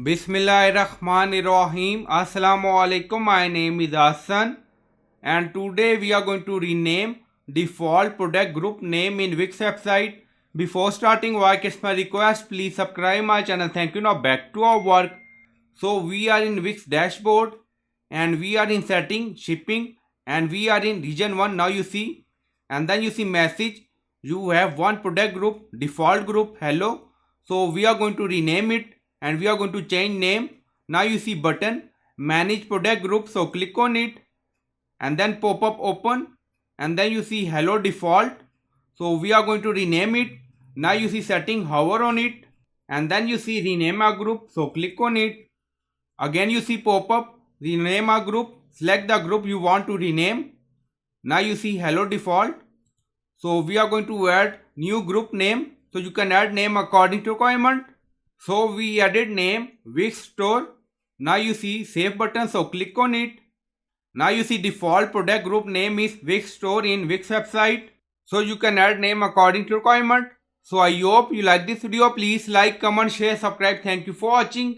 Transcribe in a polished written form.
Bismillahirrahmanirrahim. Assalamu alaikum. My name is Hassan and today we are going to rename default product group name in Wix website. Before starting work, it's my request, please subscribe my channel. Thank you. Now back to our work. So we are in Wix dashboard and we are in setting shipping and we are in region 1 now you see, and then you see message you have one product group default group hello. So we are going to rename it and we are going to change name. Now you see button manage product group, so click on it and then pop up open and then you see hello default. So we are going to rename it. Now you see setting, hover on it and then you see rename a group, so click on it. Again you see pop up rename a group, select the group you want to rename. Now you see hello default. So we are going to add new group name, so you can add name according to requirement. So we added name Wix store. Now you see save button, so click on it. Now you see default product group name is Wix store in Wix website, so you can add name according to requirement. So I hope you like this video. Please like, comment, share, subscribe. Thank you for watching.